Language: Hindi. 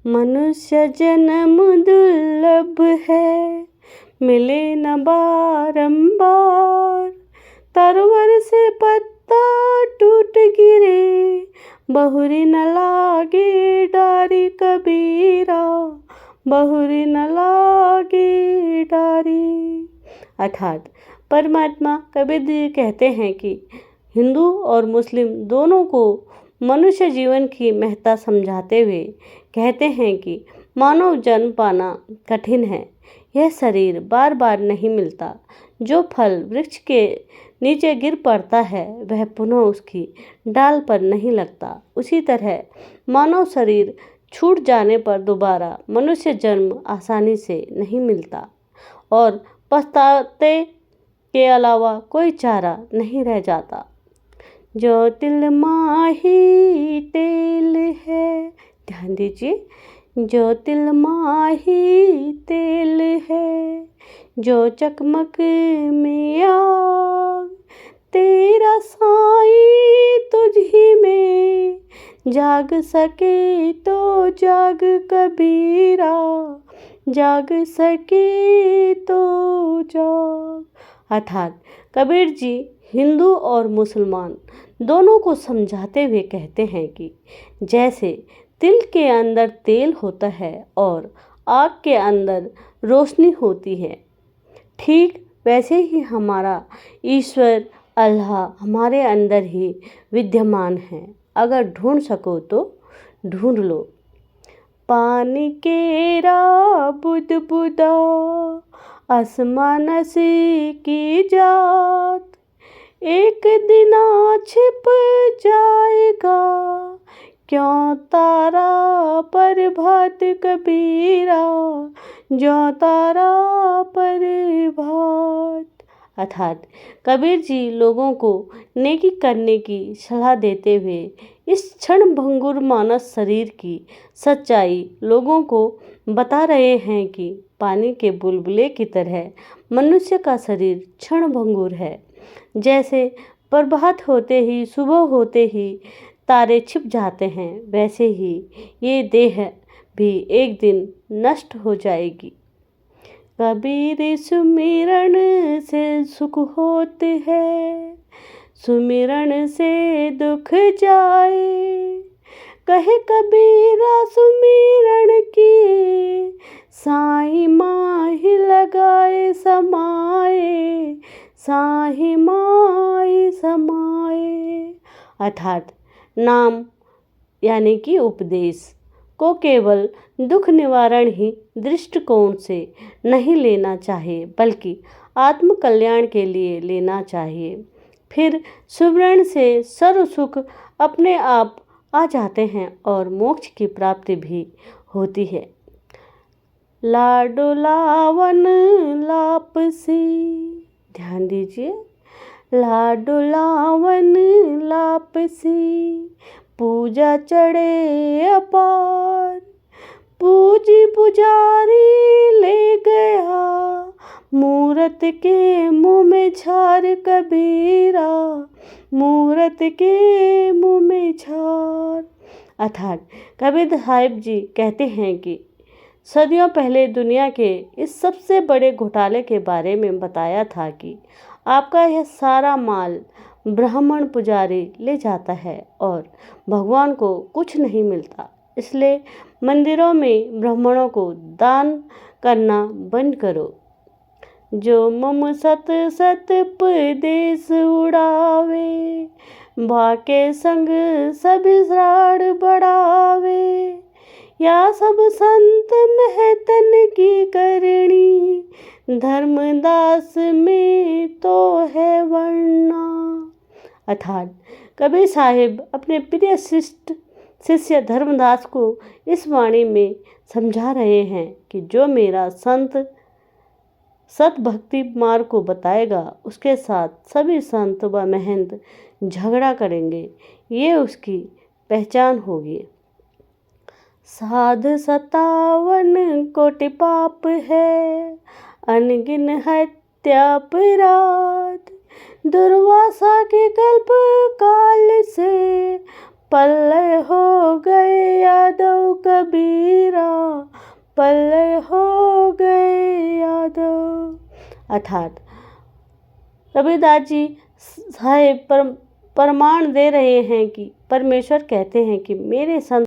मनुष्य जन्म दुर्लभ है, मिले न बारंबार। तरवर से पत्ता टूट गिरे, बहुरी न लागे डारी कबीरा, बहुरी न लागे डारी। अर्थात परमात्मा कबीर जी कहते हैं कि हिंदू और मुस्लिम दोनों को मनुष्य जीवन की महत्ता समझाते हुए कहते हैं कि मानव जन्म पाना कठिन है। यह शरीर बार बार नहीं मिलता। जो फल वृक्ष के नीचे गिर पड़ता है वह पुनः उसकी डाल पर नहीं लगता। उसी तरह मानव शरीर छूट जाने पर दोबारा मनुष्य जन्म आसानी से नहीं मिलता और पछताते के अलावा कोई चारा नहीं रह जाता। जो तिल माही तेल है, ध्यान दीजिए, जो तिल माही तेल है, जो चकमक में आग, तेरा साई तुझ ही में जाग सके तो जाग कबीरा, जाग सके तो जाग। अर्थात कबीर जी हिंदू और मुसलमान दोनों को समझाते हुए कहते हैं कि जैसे तिल के अंदर तेल होता है और आग के अंदर रोशनी होती है, ठीक वैसे ही हमारा ईश्वर अल्लाह हमारे अंदर ही विद्यमान है। अगर ढूंढ सको तो ढूंढ लो। पानी केरा बुदबुदा, आसमान से की जात, एक दिन छिप जाएगा, क्यों तारा पर भात कबीरा, जो तारा पर भात। अर्थात कबीर जी लोगों को नेकी करने की सलाह देते हुए इस क्षण भंगुर मानव शरीर की सच्चाई लोगों को बता रहे हैं कि पानी के बुलबुले की तरह मनुष्य का शरीर क्षण भंगुर है। जैसे प्रभात होते ही, सुबह होते ही तारे छिप जाते हैं, वैसे ही ये देह भी एक दिन नष्ट हो जाएगी। कबीर सुमिरन से सुख होते है, सुमिरन से दुख जाए, कहे कबीरा सुमिरन किए, साईं माही लगाए समाए, साईं माही समाए। अर्थात नाम यानी कि उपदेश को केवल दुख निवारण ही दृष्टिकोण से नहीं लेना चाहिए, बल्कि आत्म कल्याण के लिए लेना चाहिए। फिर सुमिरन से सर्व सुख अपने आप आ जाते हैं और मोक्ष की प्राप्ति भी होती है। लाडो लावन लापसी, ध्यान दीजिए, लाडो लावन लापसी, पूजा चढ़े अपार, पूजी पुजारी ले गया, मूरत के मुँह में झार कबीरा, मूरत के मुँह में झार। अर्थात कबीर साहिब जी कहते हैं कि सदियों पहले दुनिया के इस सबसे बड़े घोटाले के बारे में बताया था कि आपका यह सारा माल ब्राह्मण पुजारी ले जाता है और भगवान को कुछ नहीं मिलता। इसलिए मंदिरों में ब्राह्मणों को दान करना बंद करो। जो मम सत सत उपदेश उड़ावे, भाके संग सभी श्राड़ बढ़ावे, या सब संत महतन की करनी, धर्मदास में तो है वर्णा। अर्थात कबीर साहिब अपने प्रिय शिष्य धर्मदास को इस वाणी में समझा रहे हैं कि जो मेरा संत सत भक्ति मार्ग को बताएगा, उसके साथ सभी संत व महंत झगड़ा करेंगे, ये उसकी पहचान होगी। साध 57 कोटि पाप है, अनगिन हत्या अपराध, दुर्वासा के कल्प काल से पल्लय हो गए यादव कबीरा, पल्लय हो गए यादव। अर्थात कबीरदास जी साहेब प्रमाण दे रहे हैं कि परमेश्वर कहते हैं कि मेरे संत